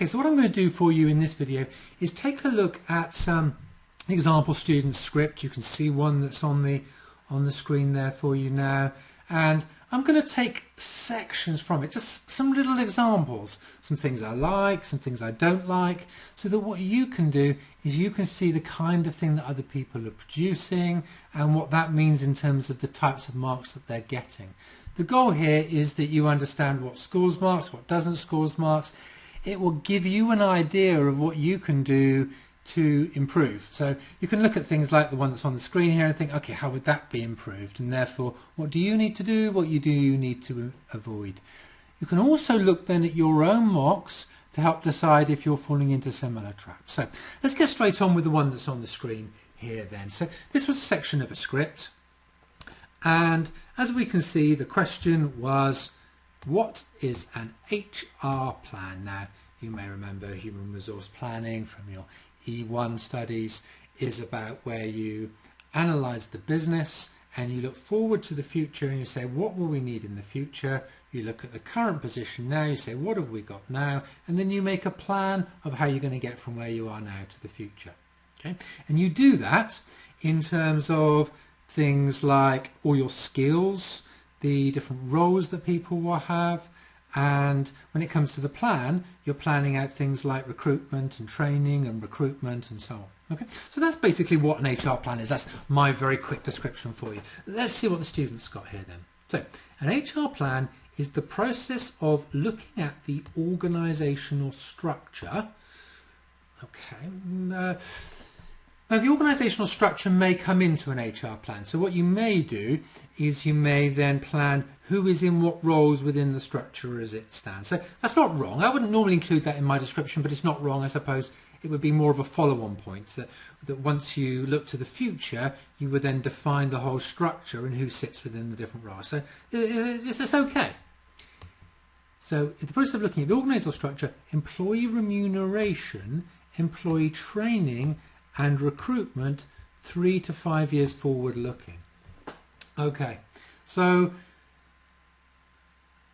Okay, so what I'm going to do for you in this video is take a look at some example student script. You can see one that's on the screen there for you now, and I'm going to take sections from it, just some little examples, some things I like, some things I don't like, so that what you can do is you can see the kind of thing that other people are producing and what that means in terms of the types of marks that they're getting. The goal here is that you understand what scores marks, what doesn't scores marks. It will give you an idea of what you can do to improve. So you can look at things like the one that's on the screen here and think, okay, how would that be improved? And therefore, what do you need to do? What do you need to avoid? You can also look then at your own mocks to help decide if you're falling into similar traps. So let's get straight on with the one that's on the screen here then. So this was a section of a script. And as we can see, the question was, what is an HR plan? Now, you may remember human resource planning from your E1 studies is about where you analyze the business and you look forward to the future and you say, what will we need in the future? You look at the current position now, you say, what have we got now? And then you make a plan of how you're going to get from where you are now to the future. Okay? And you do that in terms of things like all your skills, the different roles that people will have, and when it comes to the plan, you're planning out things like recruitment and training and recruitment and so on. Okay, so that's basically what an HR plan is. That's my very quick description for you. Let's see what the students got here then. So an HR plan is the process of looking at the organisational structure. Okay. Now the organisational structure may come into an HR plan. So what you may do is you may then plan who is in what roles within the structure as it stands. So that's not wrong. I wouldn't normally include that in my description, but it's not wrong. I suppose it would be more of a follow-on point, that once you look to the future, you would then define the whole structure and who sits within the different roles. So it's okay. So in the process of looking at the organisational structure, employee remuneration, employee training, and recruitment 3 to 5 years forward looking. Okay, so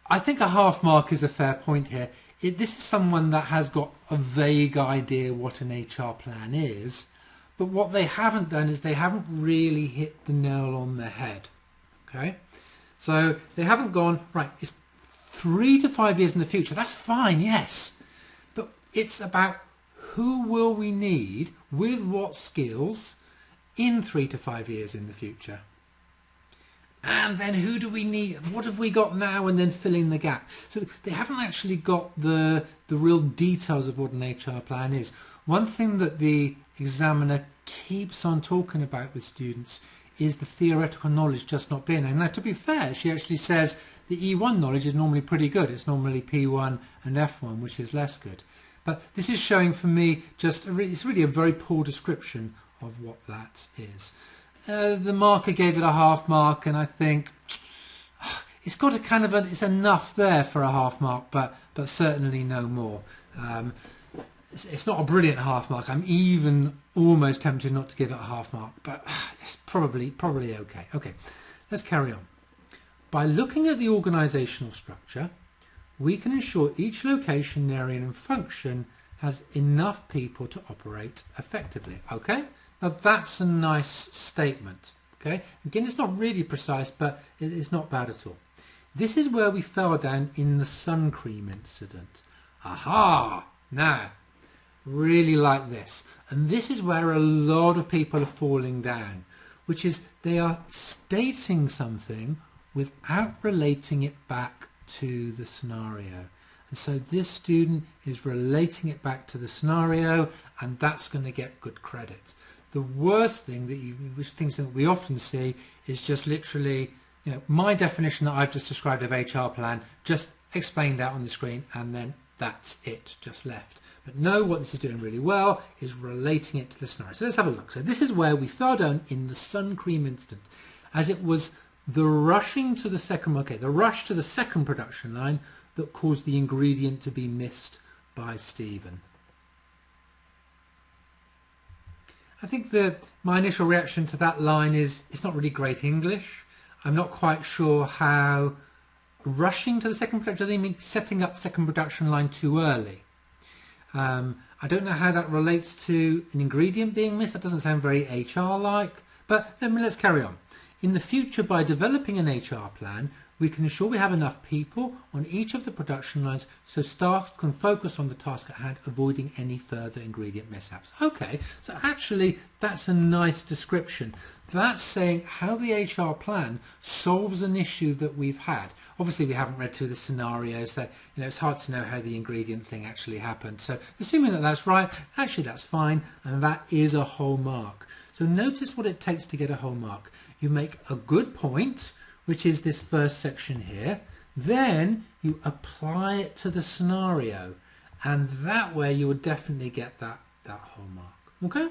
I think a half mark is a fair point here. This is someone that has got a vague idea what an HR plan is, but what they haven't done is they haven't really hit the nail on the head. Okay, so they haven't gone, right, it's 3 to 5 years in the future. That's fine, yes, but it's about who will we need with what skills in 3 to 5 years in the future. And then who do we need? What have we got now? And then fill in the gap. So they haven't actually got the real details of what an HR plan is. One thing that the examiner keeps on talking about with students is the theoretical knowledge just not being there. Now, to be fair, she actually says the E1 knowledge is normally pretty good. It's normally P1 and F1, which is less good. But this is showing for me it's really a very poor description of what that is. The marker gave it a half mark, and I think it's got a kind of it's enough there for a half mark, but certainly no more. It's not a brilliant half mark. I'm even almost tempted not to give it a half mark, but it's probably okay. Okay, let's carry on. By looking at the organisational structure, we can ensure each location, area and function has enough people to operate effectively. Okay, now that's a nice statement. Okay, again, it's not really precise, but it's not bad at all. This is where we fell down in the sun cream incident. Aha! Now, really like this. And this is where a lot of people are falling down, which is they are stating something without relating it back to the scenario. And so this student is relating it back to the scenario, and that's going to get good credit. The worst thing that we often see is just literally, my definition that I've just described of HR plan, just explained out on the screen, and then that's it, just left. But no, what this is doing really well is relating it to the scenario. So let's have a look. So this is where we fell down in the sun cream incident, as it was the rush to the second production line that caused the ingredient to be missed by Stephen. I think my initial reaction to that line is it's not really great English. I'm not quite sure how rushing to the second production, they mean setting up second production line too early. I don't know how that relates to an ingredient being missed. That doesn't sound very HR-like, but let's carry on. In the future, by developing an HR plan, we can ensure we have enough people on each of the production lines so staff can focus on the task at hand, avoiding any further ingredient mishaps. Okay, so actually that's a nice description. That's saying how the HR plan solves an issue that we've had. Obviously we haven't read through the scenarios, so it's hard to know how the ingredient thing actually happened. So assuming that that's right, actually that's fine, and that is a whole mark. So notice what it takes to get a whole mark. You make a good point, which is this first section here, then you apply it to the scenario, and that way you would definitely get that whole mark. Okay,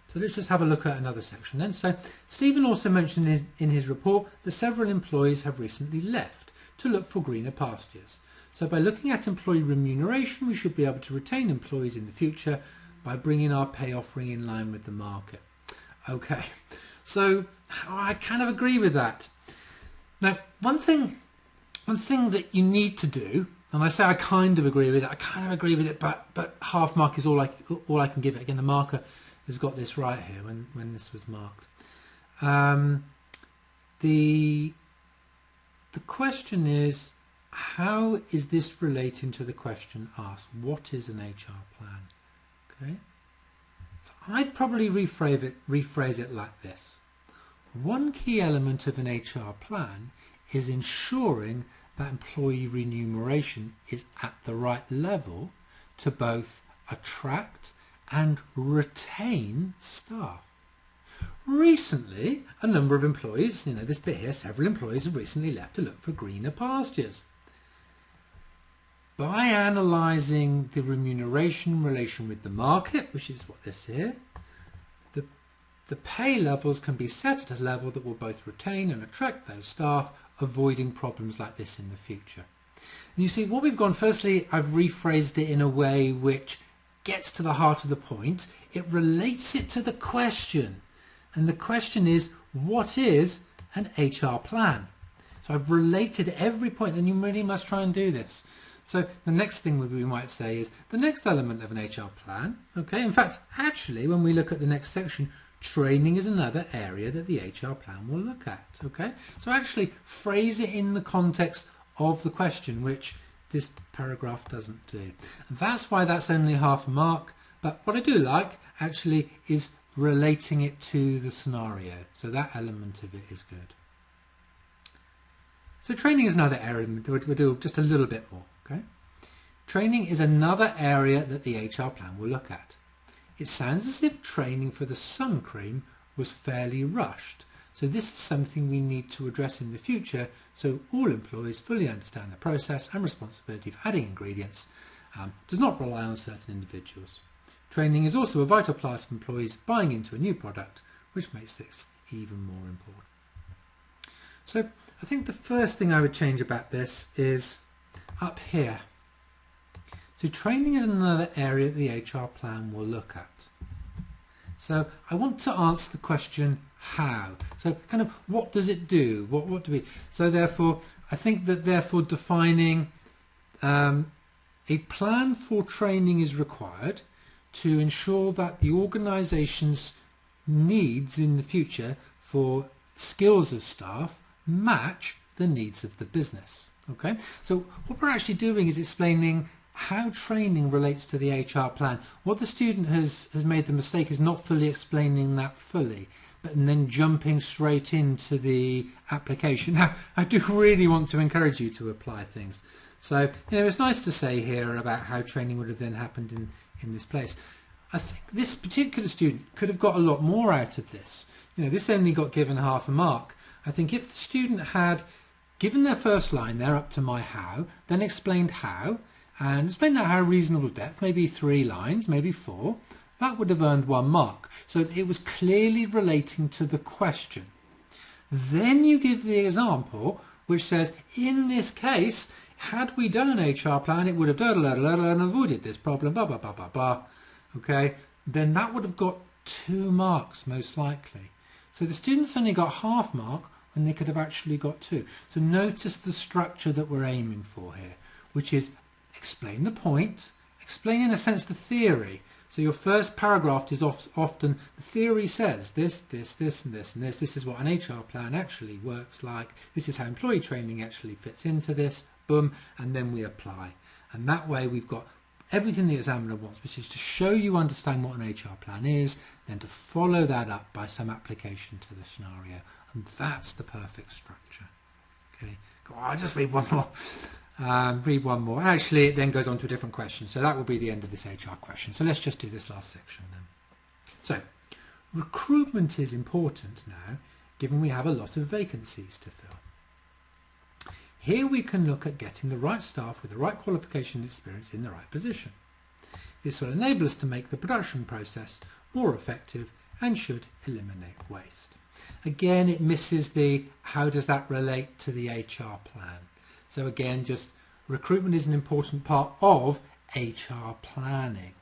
so let's just have a look at another section then. So Stephen also mentioned in his report that several employees have recently left to look for greener pastures. So by looking at employee remuneration, we should be able to retain employees in the future by bringing our pay offering in line with the market. Okay, so I kind of agree with that. Now, one thing that you need to do, and I say I kind of agree with it, but half mark is all I can give it. Again, the marker has got this right here when this was marked. The question is, how is this relating to the question asked? What is an HR plan? Okay, so I'd probably rephrase it like this. One key element of an HR plan is ensuring that employee remuneration is at the right level to both attract and retain staff. Recently, a number of employees, this bit here, several employees have recently left to look for greener pastures. By analysing the remuneration in relation with the market, which is what this here, the pay levels can be set at a level that will both retain and attract those staff, avoiding problems like this in the future. And you see, what we've gone, firstly, I've rephrased it in a way which gets to the heart of the point. It relates it to the question. And the question is, what is an HR plan? So I've related every point, and you really must try and do this. So the next thing we might say is the next element of an HR plan. Okay, in fact, actually, when we look at the next section, training is another area that the HR plan will look at. Okay, so actually phrase it in the context of the question, which this paragraph doesn't do. And that's why that's only half a mark. But what I do like actually is relating it to the scenario. So that element of it is good. So training is another area. We'll do just a little bit more. Okay, training is another area that the HR plan will look at. It sounds as if training for the sun cream was fairly rushed. So this is something we need to address in the future so all employees fully understand the process and responsibility of adding ingredients does not rely on certain individuals. Training is also a vital part of employees buying into a new product, which makes this even more important. So I think the first thing I would change about this is up here. So training is another area that the HR plan will look at. So I want to answer the question how. So kind of what does it do? What do we? So therefore, I think that therefore defining a plan for training is required to ensure that the organisation's needs in the future for skills of staff match the needs of the business. Okay, so what we're actually doing is explaining how training relates to the HR plan. What the student has made the mistake is not fully explaining that fully, but then jumping straight into the application. Now, I do really want to encourage you to apply things. So, it's nice to say here about how training would have then happened in this place. I think this particular student could have got a lot more out of this. This only got given half a mark. I think if the student had given their first line there up to my how, then explained how, and explained that how reasonable depth, maybe 3 lines, maybe 4, that would have earned 1 mark. So it was clearly relating to the question. Then you give the example which says, in this case, had we done an HR plan, it would have and avoided this problem, blah, blah, blah, blah, blah. Okay, then that would have got 2 marks most likely. So the students only got half mark when they could have actually got 2. So notice the structure that we're aiming for here, which is explain the point, explain in a sense the theory. So your first paragraph is often the theory says this, this, this, and this, and this. This is what an HR plan actually works like. This is how employee training actually fits into this. Boom, and then we apply. And that way we've got everything the examiner wants, which is to show you understand what an HR plan is, then to follow that up by some application to the scenario. And that's the perfect structure. Okay, I'll just read one more. And actually it then goes on to a different question, so that will be the end of this HR question. So let's just do this last section then. So recruitment is important now, given we have a lot of vacancies to fill. Here we can look at getting the right staff with the right qualification and experience in the right position. This will enable us to make the production process more effective and should eliminate waste. Again, it misses the how does that relate to the HR plan. So again, just recruitment is an important part of HR planning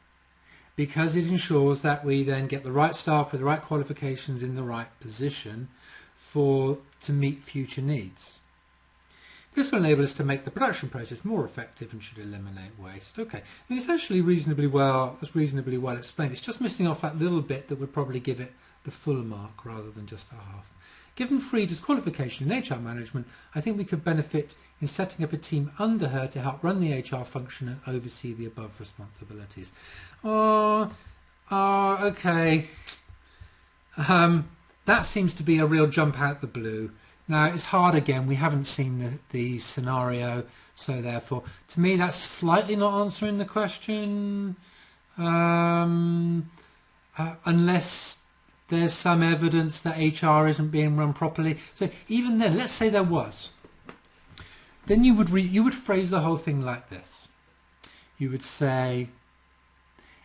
because it ensures that we then get the right staff with the right qualifications in the right position to meet future needs. This will enable us to make the production process more effective and should eliminate waste. Okay, and it's actually reasonably well explained. It's just missing off that little bit that would probably give it the full mark rather than just a half. Given Frida's qualification in HR management, I think we could benefit in setting up a team under her to help run the HR function and oversee the above responsibilities. Okay. That seems to be a real jump out the blue. Now, it's hard again. We haven't seen the scenario, so therefore, to me, that's slightly not answering the question, unless there's some evidence that HR isn't being run properly. So even then, let's say there was. Then you would phrase the whole thing like this. You would say,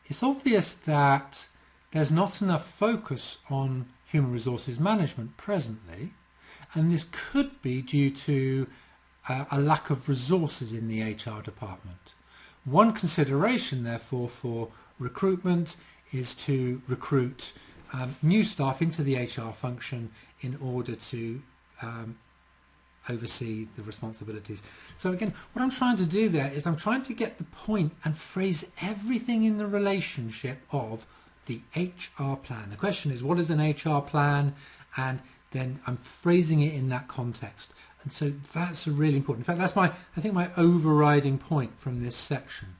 it's obvious that there's not enough focus on human resources management presently, and this could be due to a lack of resources in the HR department. One consideration, therefore, for recruitment is to recruit new staff into the HR function in order to oversee the responsibilities. So again, what I'm trying to do there is I'm trying to get the point and phrase everything in the relationship of the HR plan. The question is, what is an HR plan? And then I'm phrasing it in that context. And so that's really important. In fact, that's I think my overriding point from this section,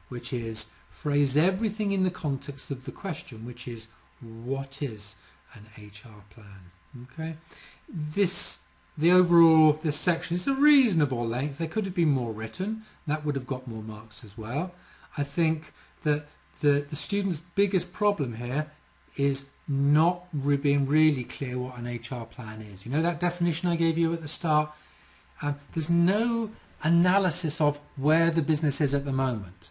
which is phrase everything in the context of the question, which is, what is an HR plan? Okay, this section is a reasonable length. There could have been more written. That would have got more marks as well. I think that the student's biggest problem here is not being really clear what an HR plan is. You know that definition I gave you at the start? There's no analysis of where the business is at the moment,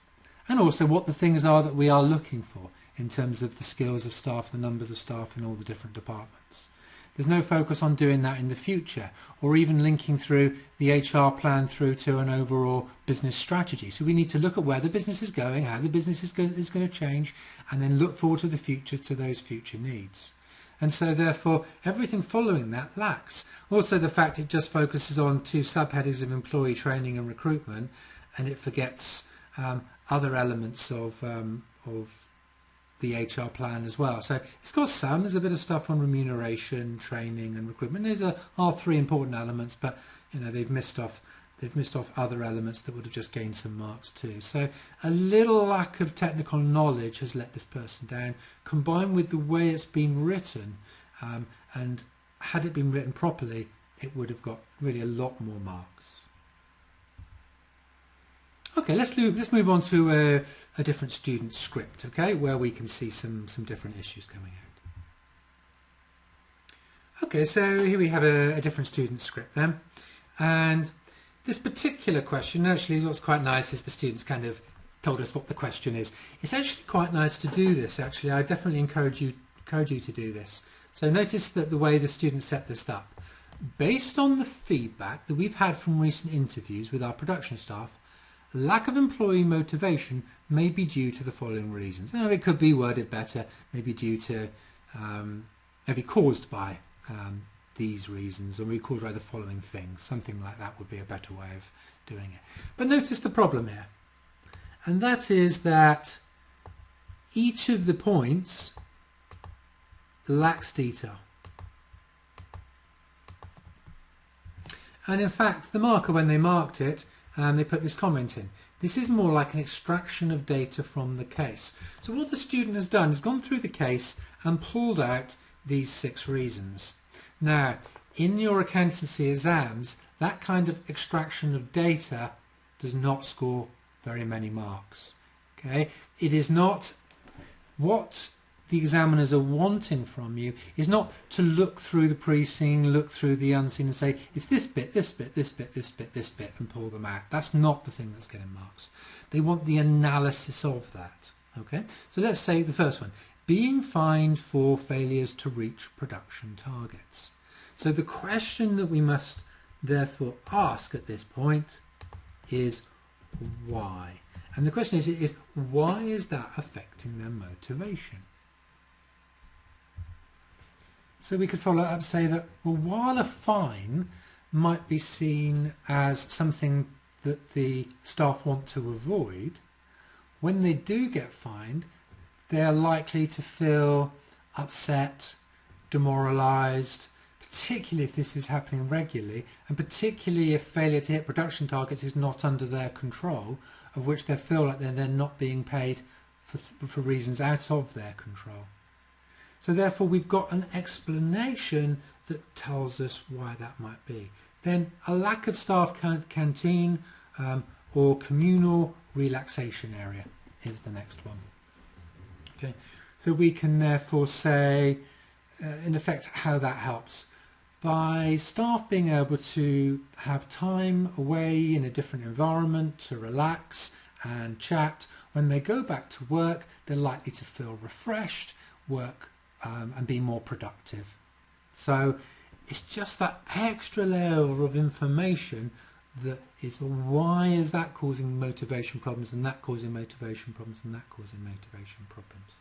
and also what the things are that we are looking for in terms of the skills of staff, the numbers of staff in all the different departments. There's no focus on doing that in the future, or even linking through the HR plan through to an overall business strategy. So we need to look at where the business is going, how the business is going to change, and then look forward to the future, to those future needs. And so therefore everything following that lacks. Also the fact it just focuses on two subheadings of employee training and recruitment, and it forgets other elements of the HR plan as well. So it's got there's a bit of stuff on remuneration, training and recruitment. These are three important elements, but you know they've missed off other elements that would have just gained some marks too. So a little lack of technical knowledge has let this person down, combined with the way it's been written, and had it been written properly, it would have got really a lot more marks. Okay, let's move on to a different student script, okay, where we can see some different issues coming out. Okay, so here we have a different student script then, and this particular question, actually what's quite nice is the students kind of told us what the question is. It's actually quite nice to do this, actually. I definitely encourage you to do this. So notice that the way the students set this up. Based on the feedback that we've had from recent interviews with our production staff, lack of employee motivation may be due to the following reasons. Now, it could be worded better, maybe due to, maybe caused by these reasons, or maybe caused by the following things. Something like that would be a better way of doing it. But notice the problem here. and that is that each of the points lacks detail. And in fact, the marker, when they marked it, they put this comment in. This is more like an extraction of data from the case. So what the student has done is gone through the case and pulled out these 6 reasons. Now, in your accountancy exams, that kind of extraction of data does not score very many marks. Okay, it is not what the examiners are wanting from you is not to look through the pre-seen, look through the unseen and say it's this bit, this bit, this bit, this bit, this bit and pull them out. That's not the thing that's getting marks. They want the analysis of that. Okay, so let's say the first one, being fined for failures to reach production targets. So the question that we must therefore ask at this point is why? And the question is why is that affecting their motivation? So we could follow up and say that, well, while a fine might be seen as something that the staff want to avoid, when they do get fined, they're likely to feel upset, demoralised, particularly if this is happening regularly, and particularly if failure to hit production targets is not under their control, of which they feel like they're not being paid for reasons out of their control. So therefore we've got an explanation that tells us why that might be. Then a lack of staff canteen or communal relaxation area is the next one. Okay, so we can therefore say in effect how that helps. By staff being able to have time away in a different environment to relax and chat, when they go back to work they're likely to feel refreshed, work and be more productive. So it's just that extra layer of information that is why is that causing motivation problems and that causing motivation problems and that causing motivation problems.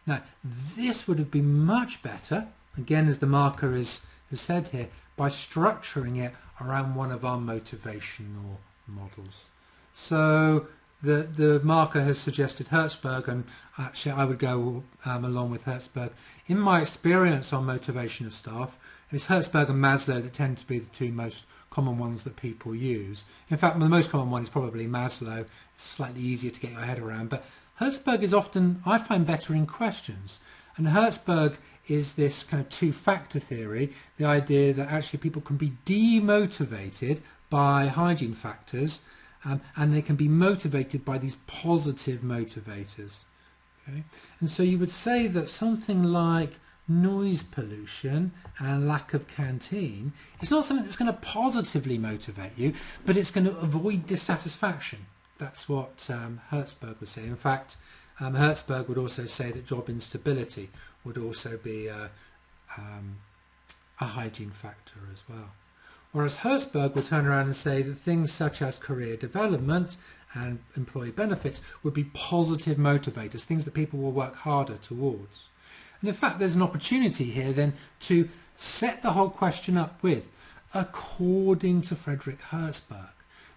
Now this would have been much better, again as the marker has said here, by structuring it around one of our motivational models. So the marker has suggested Hertzberg, and actually I would go along with Hertzberg. In my experience on motivation of staff, it's Hertzberg and Maslow that tend to be the 2 most common ones that people use. In fact, the most common one is probably Maslow. It's slightly easier to get your head around, but Hertzberg is often, I find, better in questions. And Hertzberg is this kind of 2-factor theory, the idea that actually people can be demotivated by hygiene factors, and they can be motivated by these positive motivators. Okay? And so you would say that something like noise pollution and lack of canteen is not something that's going to positively motivate you, but it's going to avoid dissatisfaction. That's what Hertzberg would say. In fact, Hertzberg would also say that job instability would also be a hygiene factor as well. Whereas Hertzberg would turn around and say that things such as career development and employee benefits would be positive motivators, things that people will work harder towards. And in fact, there's an opportunity here then to set the whole question up with, according to Frederick Hertzberg,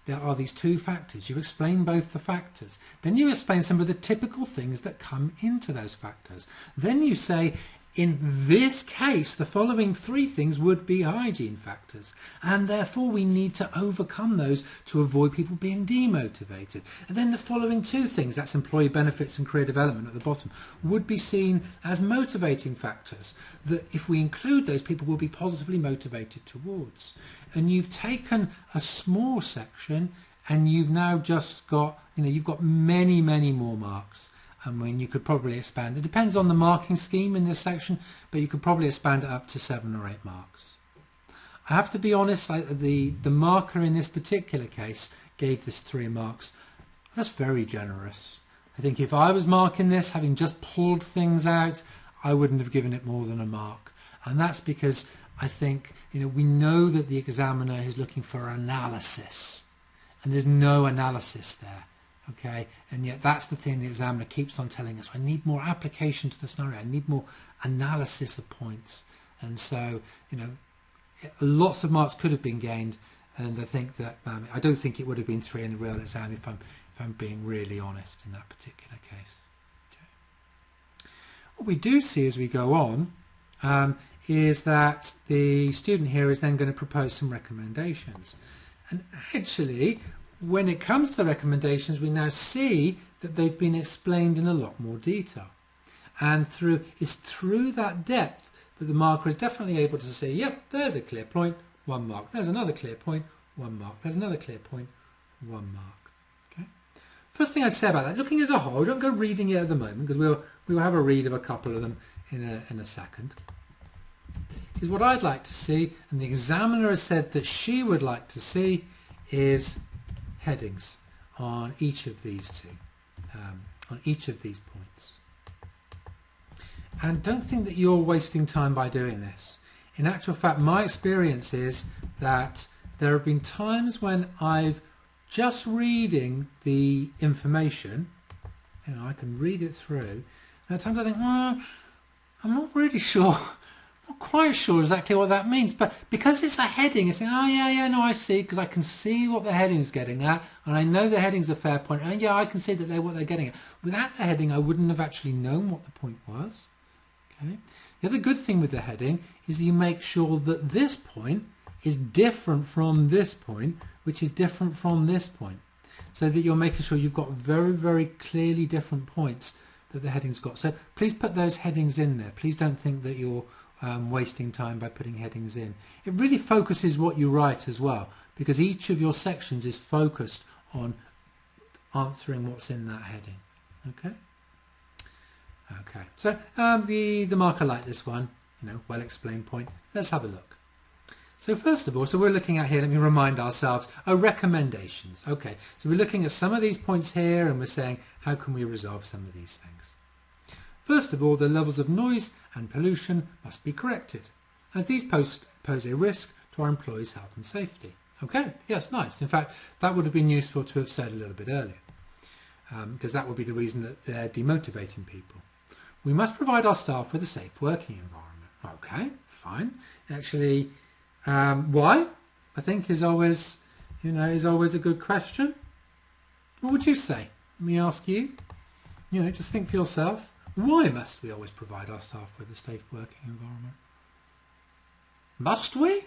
there are these 2 factors. You explain both the factors. Then you explain some of the typical things that come into those factors. Then you say, in this case, the following 3 things would be hygiene factors, and therefore we need to overcome those to avoid people being demotivated. And then the following 2 things, that's employee benefits and career development at the bottom, would be seen as motivating factors that if we include those, people will be positively motivated towards. And you've taken a small section and you've now just got, you've got many, many more marks. I mean, you could probably expand. It depends on the marking scheme in this section, but you could probably expand it up to 7 or 8 marks. I have to be honest, the marker in this particular case gave this 3 marks. That's very generous. I think if I was marking this, having just pulled things out, I wouldn't have given it more than a mark. And that's because I think, we know that the examiner is looking for analysis, and there's no analysis there. Okay, and yet that's the thing the examiner keeps on telling us. I need more application to the scenario. I need more analysis of points. And so, lots of marks could have been gained. And I think that I don't think it would have been 3 in the real exam if I'm being really honest in that particular case. Okay. What we do see as we go on is that the student here is then going to propose some recommendations. And actually, when it comes to the recommendations, we now see that they've been explained in a lot more detail. And it's through that depth that the marker is definitely able to say, yep, there's a clear point, 1 mark. There's another clear point, 1 mark. There's another clear point, 1 mark. Okay. First thing I'd say about that, looking as a whole, don't go reading it at the moment, because we'll have a read of a couple of them in a second, is what I'd like to see, and the examiner has said that she would like to see, is headings on each of these on each of these points. And don't think that you're wasting time by doing this. In actual fact, my experience is that there have been times when I've just reading the information, I can read it through, and at times I think, well, I'm not really sure, not quite sure exactly what that means, but because it's a heading, it's saying, oh yeah, no, I see, because I can see what the heading's getting at, and I know the heading's a fair point, and yeah, I can see that what they're getting at. Without the heading, I wouldn't have actually known what the point was. Okay. The other good thing with the heading is that you make sure that this point is different from this point, which is different from this point, so that you're making sure you've got very, very clearly different points that the heading's got. So please put those headings in there. Please don't think that you're wasting time by putting headings in. It really focuses what you write as well, because each of your sections is focused on answering what's in that heading. Okay. Okay, so the marker like this one, well explained point. Let's have a look. So first of all, we're looking at here, let me remind ourselves, recommendations. Okay, so we're looking at some of these points here and we're saying, how can we resolve some of these things? First of all, the levels of noise and pollution must be corrected, as these pose a risk to our employees' health and safety. Okay, yes, nice. In fact, that would have been useful to have said a little bit earlier, because that would be the reason that they're demotivating people. We must provide our staff with a safe working environment. Okay, fine. Actually, why? I think is always a good question. What would you say? Let me ask you. Just think for yourself. Why must we always provide our staff with a safe working environment? Must we?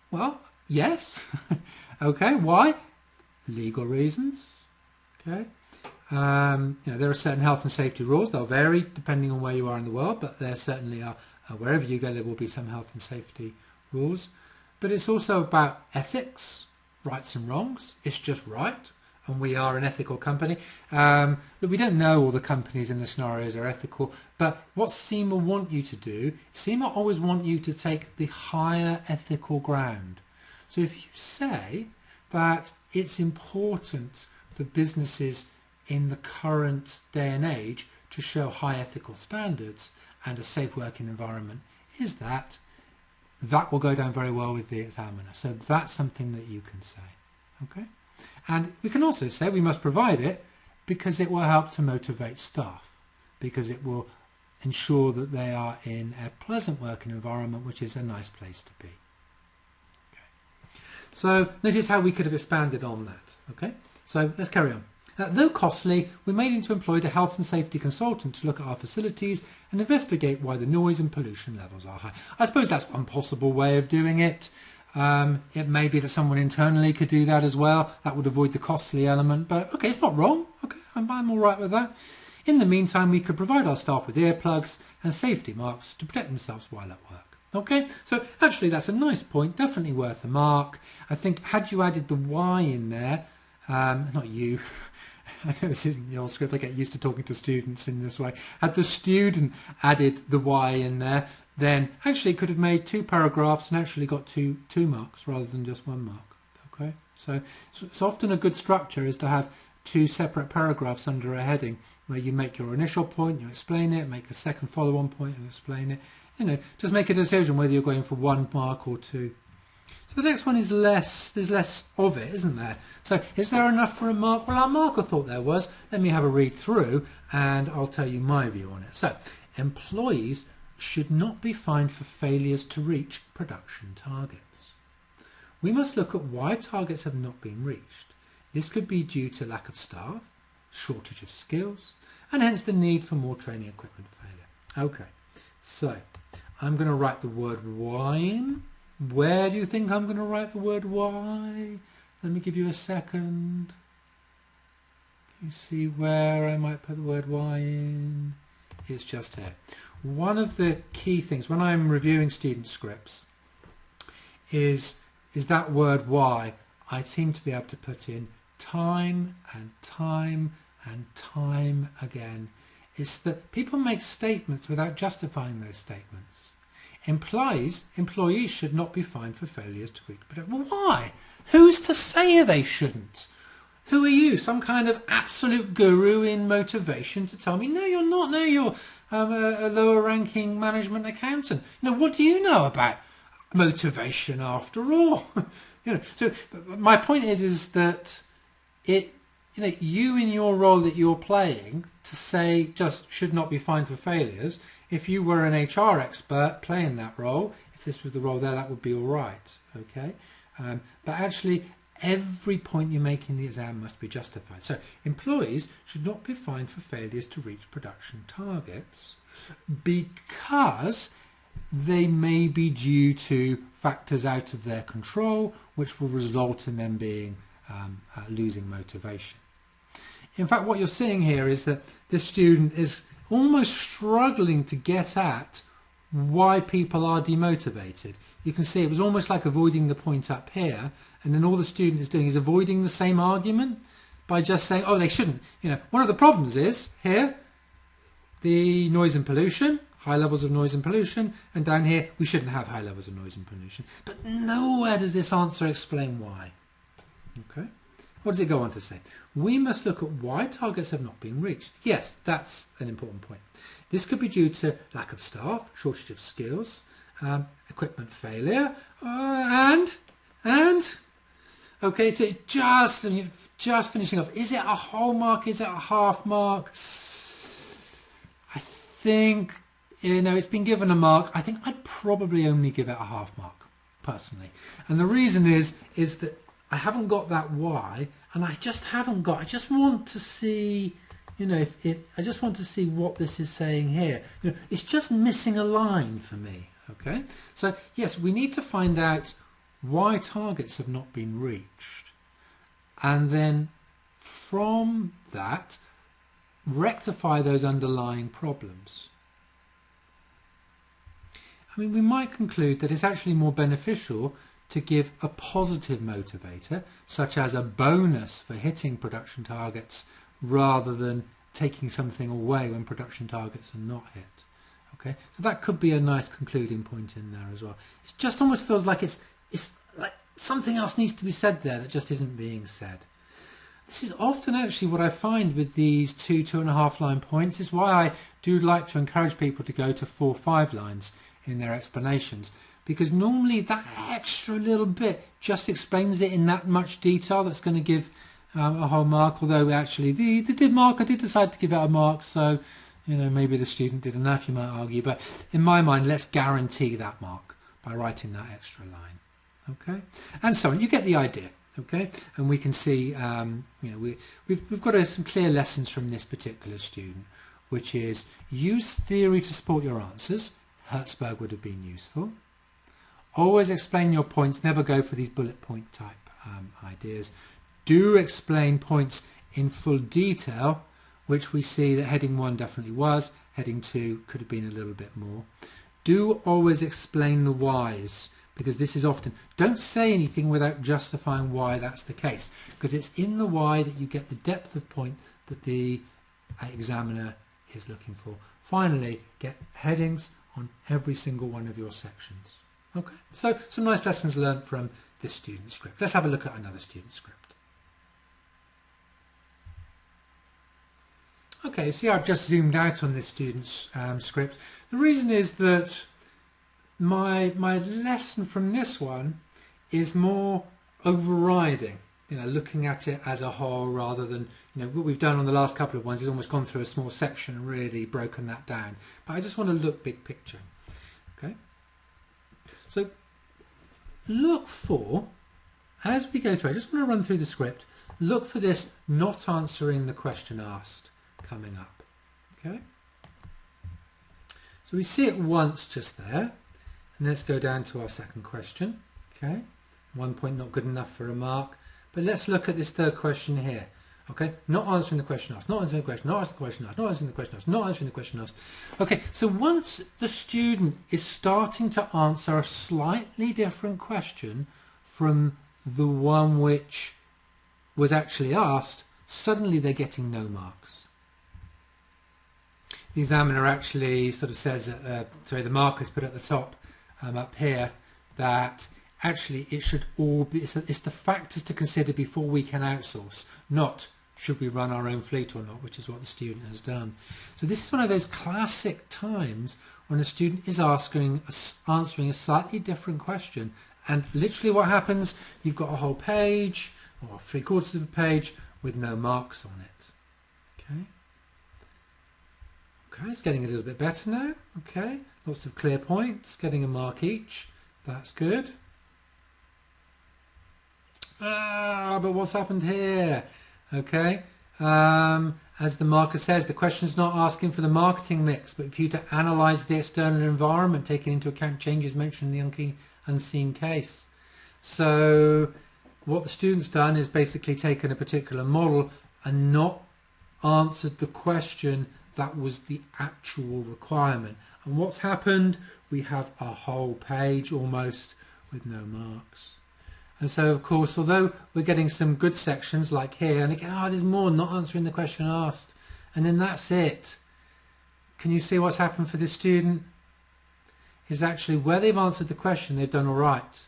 Well, yes. Okay, why? Legal reasons. Okay. There are certain health and safety rules. They'll vary depending on where you are in the world, but there certainly are, wherever you go, there will be some health and safety rules. But it's also about ethics, rights and wrongs. It's just right, and we are an ethical company. But we don't know all the companies in the scenarios are ethical, but what CIMA want you to do, CIMA always want you to take the higher ethical ground. So if you say that it's important for businesses in the current day and age to show high ethical standards and a safe working environment, that will go down very well with the examiner. So that's something that you can say. Okay, and we can also say we must provide it because it will help to motivate staff, because it will ensure that they are in a pleasant working environment, which is a nice place to be. Okay. So notice how we could have expanded on that. Okay, so let's carry on. Though costly, we may need to employ a health and safety consultant to look at our facilities and investigate why the noise and pollution levels are high. I suppose that's one possible way of doing it. It may be that someone internally could do that as well. That would avoid the costly element, but okay, it's not wrong. Okay, I'm all right with that. In the meantime, we could provide our staff with earplugs and safety marks to protect themselves while at work. Okay, so actually that's a nice point, definitely worth a mark. I think had you added the Y in there, not you, I know this isn't the old script, I get used to talking to students in this way. Had the student added the Y in there, then actually it could have made 2 paragraphs and actually got two marks rather than just 1 mark. Okay, so it's often a good structure is to have 2 separate paragraphs under a heading where you make your initial point, you explain it, make a second follow-on point and explain it. Just make a decision whether you're going for 1 mark or 2. So the next one is less, there's less of it, isn't there? So is there enough for a mark? Well, our marker thought there was. Let me have a read through and I'll tell you my view on it. So employees should not be fined for failures to reach production targets. We must look at why targets have not been reached. This could be due to lack of staff, shortage of skills, and hence the need for more training equipment failure. Okay, so I'm going to write the word why in. Where do you think I'm going to write the word why? Let me give you a second. Can you see where I might put the word why in? It's just here. One of the key things when I'm reviewing student scripts is that word why. I seem to be able to put in time and time and time again. It's that people make statements without justifying those statements. Employees should not be fined for failures to reach production. Well, why? Who's to say they shouldn't? Who are you? Some kind of absolute guru in motivation to tell me, no, you're not. No, you're a lower ranking management accountant. You know, what do you know about motivation after all? You know, so my point is that you in your role that you're playing to say just should not be fined for failures. If you were an HR expert playing that role, if this was the role there, that would be all right. Okay, but actually, every point you make in the exam must be justified. So employees should not be fined for failures to reach production targets because they may be due to factors out of their control, which will result in them being losing motivation. In fact, what you're seeing here is that this student is almost struggling to get at why people are demotivated. You can see it was almost like avoiding the point up here, and then all the student is doing is avoiding the same argument by just saying, oh, they shouldn't. You know, one of the problems is here, the noise and pollution, high levels of noise and pollution, and down here, we shouldn't have high levels of noise and pollution. But nowhere does this answer explain why. Okay. What does it go on to say? We must look at why targets have not been reached. Yes, that's an important point. This could be due to lack of staff, shortage of skills, equipment failure, and okay, so just finishing off. Is it a whole mark? Is it a half mark? I think, it's been given a mark. I think I'd probably only give it a half mark, personally. And the reason is that I haven't got that why, and I just want to see, I just want to see what this is saying here. It's just missing a line for me, okay? So, yes, we need to find out why targets have not been reached, and then from that, rectify those underlying problems. I mean, we might conclude that it's actually more beneficial to give a positive motivator, such as a bonus for hitting production targets, rather than taking something away when production targets are not hit. Okay, so that could be a nice concluding point in there as well. It just almost feels like it's like something else needs to be said there that just isn't being said. This is often actually what I find with these 2.5 line points. Is why I do like to encourage people to go to 4-5 lines in their explanations, because normally that extra little bit just explains it in that much detail that's going to give a whole mark. Although actually the mark, I did decide to give it a mark, so maybe the student did enough, you might argue, but in my mind, let's guarantee that mark by writing that extra line. Okay, and so on. You get the idea. Okay, and we can see we've got some clear lessons from this particular student, which is use theory to support your answers. Hertzberg would have been useful. Always explain your points, never go for these bullet point type ideas. Do explain points in full detail, which we see that heading 1 definitely was, heading 2 could have been a little bit more. Do always explain the whys, because this is often, don't say anything without justifying why that's the case, because it's in the why that you get the depth of point that the examiner is looking for. Finally, get headings on every single one of your sections. Okay, so some nice lessons learned from this student script. Let's have a look at another student script. Okay, see, I've just zoomed out on this student's script. The reason is that my lesson from this one is more overriding, looking at it as a whole rather than, what we've done on the last couple of ones is almost gone through a small section and really broken that down. But I just want to look big picture. Okay. So look for, as we go through, I just want to run through the script, look for this not answering the question asked coming up. Okay. So we see it once just there. And let's go down to our second question. Okay. 1 point not good enough for a mark. But let's look at this third question here. Okay, not answering the question asked, not answering the question, not answering the question asked, not answering the question asked, not answering the question asked. Okay, so once the student is starting to answer a slightly different question from the one which was actually asked, suddenly they're getting no marks. The examiner actually sort of says, the markers put at the top up here, that actually it should all be, it's the factors to consider before we can outsource, not should we run our own fleet or not, which is what the student has done. So this is one of those classic times when a student is answering a slightly different question, and literally what happens, you've got a whole page or 3/4 of a page with no marks on it. Okay, it's getting a little bit better now. Okay, lots of clear points, getting a mark each. That's good. But what's happened here? Okay, as the marker says, the question is not asking for the marketing mix, but for you to analyse the external environment, taking into account changes mentioned in the unseen case. So what the student's done is basically taken a particular model and not answered the question that was the actual requirement. And what's happened? We have a whole page almost with no marks. And so, of course, although we're getting some good sections like here, and again, there's more not answering the question asked, and then that's it. Can you see what's happened for this student? Is actually where they've answered the question, they've done all right.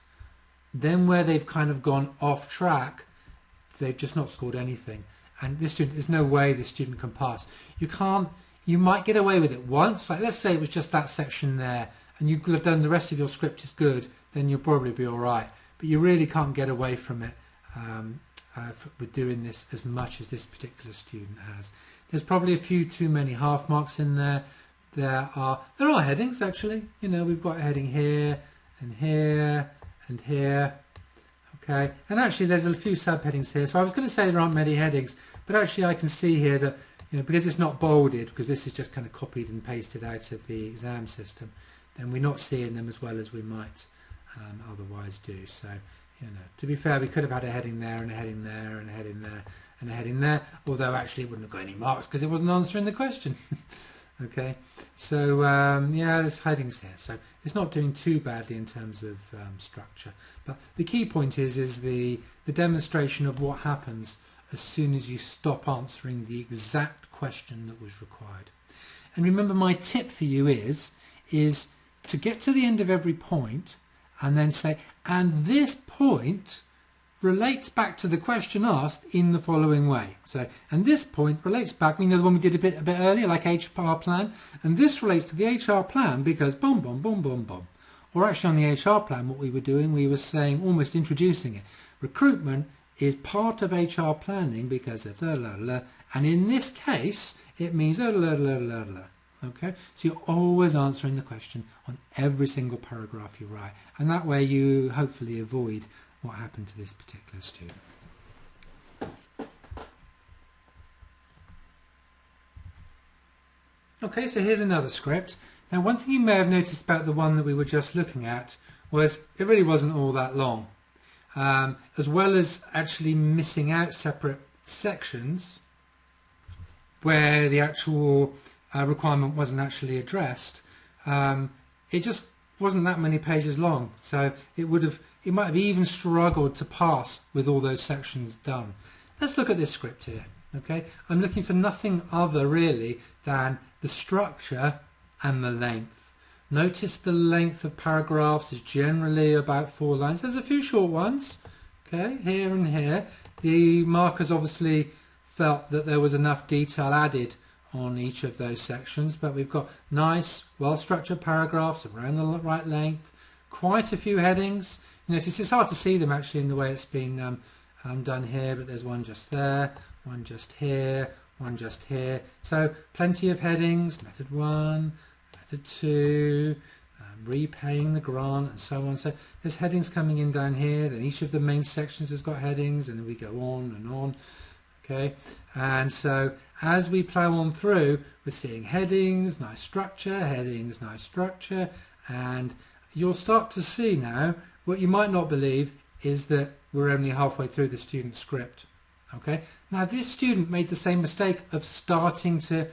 Then where they've kind of gone off track, they've just not scored anything. And this student, there's no way this student can pass. You might get away with it once, like let's say it was just that section there, and you could have done the rest of your script is good, then you'll probably be all right. But you really can't get away from it with doing this as much as this particular student has. There's probably a few too many half marks in there. There are headings actually. You know, we've got a heading here and here and here. Okay, and actually there's a few subheadings here. So I was going to say there aren't many headings, but actually I can see here that, you know, because it's not bolded, because this is just kind of copied and pasted out of the exam system, then we're not seeing them as well as we might otherwise do. So, you know, to be fair, we could have had a heading there and a heading there and a heading there and a heading there, although actually it wouldn't have got any marks because it wasn't answering the question. Okay, so yeah, there's headings here, so it's not doing too badly in terms of structure. But the key point is the demonstration of what happens as soon as you stop answering the exact question that was required. And remember, my tip for you is to get to the end of every point and then say, and this point relates back to the question asked in the following way. So, and this point relates back, we know the one we did a bit earlier, like HR plan, and this relates to the HR plan because boom, boom, boom, boom, boom. Or actually on the HR plan, what we were doing, we were saying, almost introducing it. Recruitment is part of HR planning because of blah, blah, blah. And in this case, it means blah, blah, blah, blah, blah. Okay, so you're always answering the question on every single paragraph you write, and that way you hopefully avoid what happened to this particular student. Okay, so here's another script. Now, one thing you may have noticed about the one that we were just looking at was it really wasn't all that long, as well as actually missing out separate sections where the actual requirement wasn't actually addressed. It just wasn't that many pages long, so it might have even struggled to pass with all those sections done. Let's look at this script here. Okay, I'm looking for nothing other really than the structure and the length. Notice the length of paragraphs is generally about 4 lines. There's a few short ones, okay, here and here. The markers obviously felt that there was enough detail added on each of those sections, but we've got nice, well-structured paragraphs around the right length, quite a few headings. You know, it's hard to see them actually in the way it's been done here, but there's one just there, one just here, one just here. So plenty of headings, method 1, method 2, repaying the grant and so on. So there's headings coming in down here, then each of the main sections has got headings, and we go on and on. Okay, and so as we plow on through, we're seeing headings, nice structure, headings, nice structure, and you'll start to see now what you might not believe is that we're only halfway through the student script. Okay, now this student made the same mistake of starting to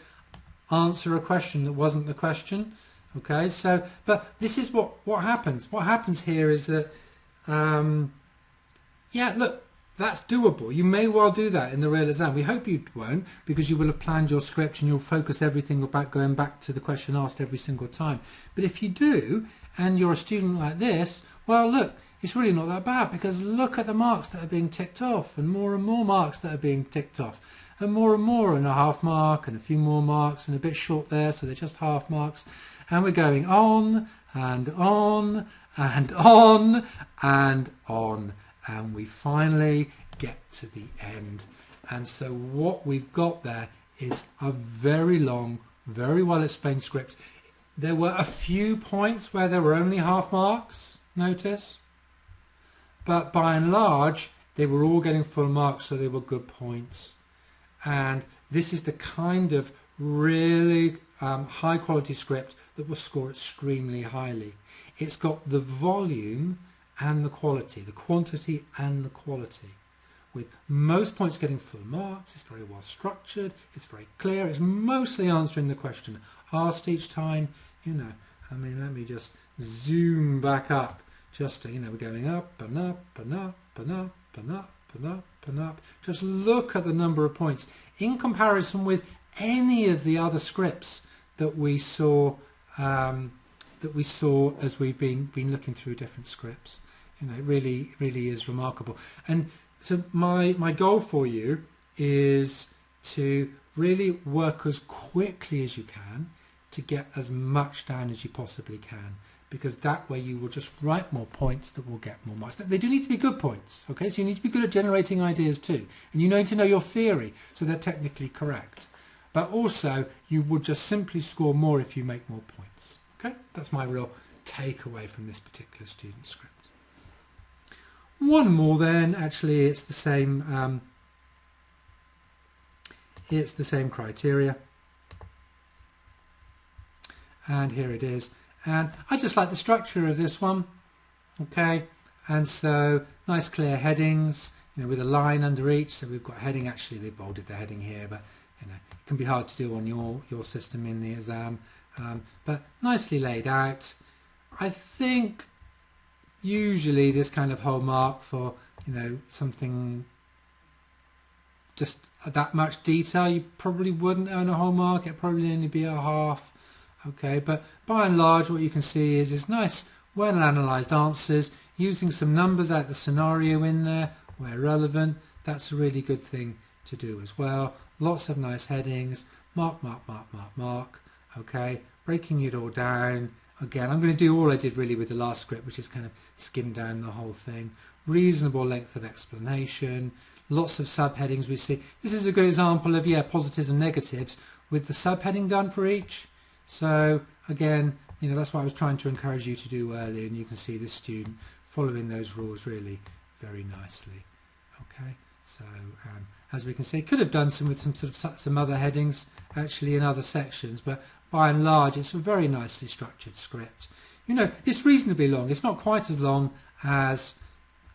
answer a question that wasn't the question. Okay, so but this is what happens. What happens here is that yeah, look, that's doable. You may well do that in the real exam. We hope you won't, because you will have planned your script and you'll focus everything about going back to the question asked every single time. But if you do, and you're a student like this, well, look, it's really not that bad, because look at the marks that are being ticked off, and more marks that are being ticked off, and more, and a half mark, and a few more marks, and a bit short there, so they're just half marks. And we're going on, and on, and on, and on. And we finally get to the end. And so what we've got there is a very long, very well explained script. There were a few points where there were only half marks, notice. But by and large, they were all getting full marks, so they were good points. And this is the kind of really high quality script that will score extremely highly. It's got the volume and the quality, the quantity and the quality, with most points getting full marks. It's very well structured, it's very clear, it's mostly answering the question asked each time. You know, I mean, let me just zoom back up, just to, you know, we're going up and up and up and up and up and up and up. Just look at the number of points in comparison with any of the other scripts that we saw as we've been looking through different scripts. You know, it really is remarkable. And so my goal for you is to really work as quickly as you can to get as much down as you possibly can, because that way you will just write more points that will get more marks. They do need to be good points, okay? So you need to be good at generating ideas too, and you need to know your theory so they're technically correct. But also you would just simply score more if you make more points. Okay, that's my real takeaway from this particular student script. One more then, actually it's the same criteria, and here it is. And I just like the structure of this one. Okay, and so nice clear headings, you know, with a line under each. So we've got heading, actually they bolded the heading here, but you know, it can be hard to do on your system in the exam. But nicely laid out. I think usually this kind of whole mark for, you know, something just that much detail, you probably wouldn't earn a whole mark. It'd probably only be a half. Okay, but by and large what you can see is nice, well analysed answers, using some numbers out the scenario in there where relevant. That's a really good thing to do as well. Lots of nice headings, mark, mark, mark, mark, mark. Okay, breaking it all down. Again, I'm going to do all I did really with the last script, which is kind of skim down the whole thing. Reasonable length of explanation. Lots of subheadings we see. This is a good example of, yeah, positives and negatives with the subheading done for each. So again, you know, that's what I was trying to encourage you to do earlier, and you can see this student following those rules really very nicely. Okay, so as we can see, could have done some with some other headings actually in other sections, but by and large it's a very nicely structured script. You know, it's reasonably long. It's not quite as long as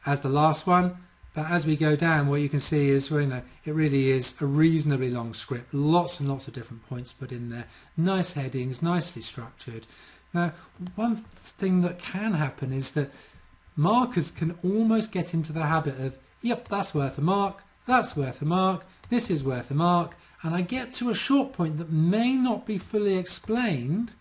the last one, but as we go down, what you can see is, well, you know, it really is a reasonably long script. Lots and lots of different points put in there. Nice headings, nicely structured. Now, one thing that can happen is that markers can almost get into the habit of, yep, that's worth a mark, that's worth a mark, this is worth a mark, and I get to a short point that may not be fully explained,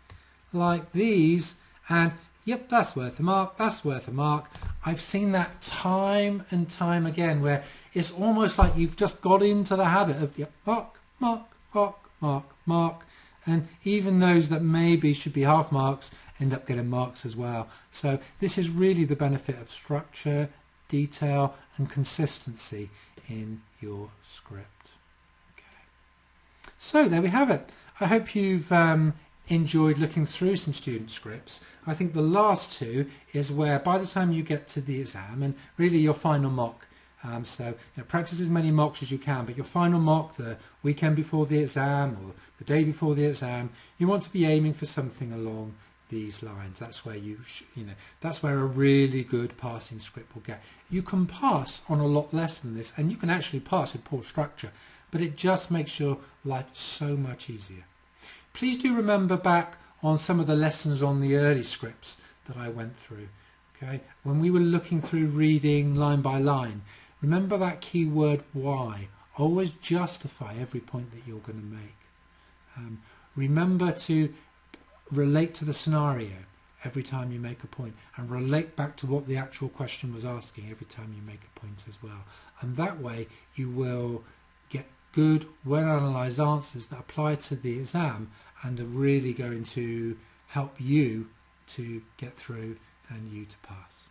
like these, and yep, that's worth a mark, that's worth a mark. I've seen that time and time again, where it's almost like you've just got into the habit of, yep, mark, mark, mark, mark, mark, and even those that maybe should be half marks end up getting marks as well. So this is really the benefit of structure, detail and consistency in your script. Okay. So there we have it. I hope you've enjoyed looking through some student scripts. I think the last two is where by the time you get to the exam and really your final mock, practice as many mocks as you can, but your final mock the weekend before the exam or the day before the exam, you want to be aiming for something along these lines. That's where that's where a really good passing script will get. You can pass on a lot less than this, and you can actually pass with poor structure, but it just makes your life so much easier. Please do remember back on some of the lessons on the early scripts that I went through. Okay, when we were looking through reading line by line, remember that key word why. Always justify every point that you're going to make. Remember to relate to the scenario every time you make a point, and relate back to what the actual question was asking every time you make a point as well. And that way you will get good, well-analysed answers that apply to the exam and are really going to help you to get through and you to pass.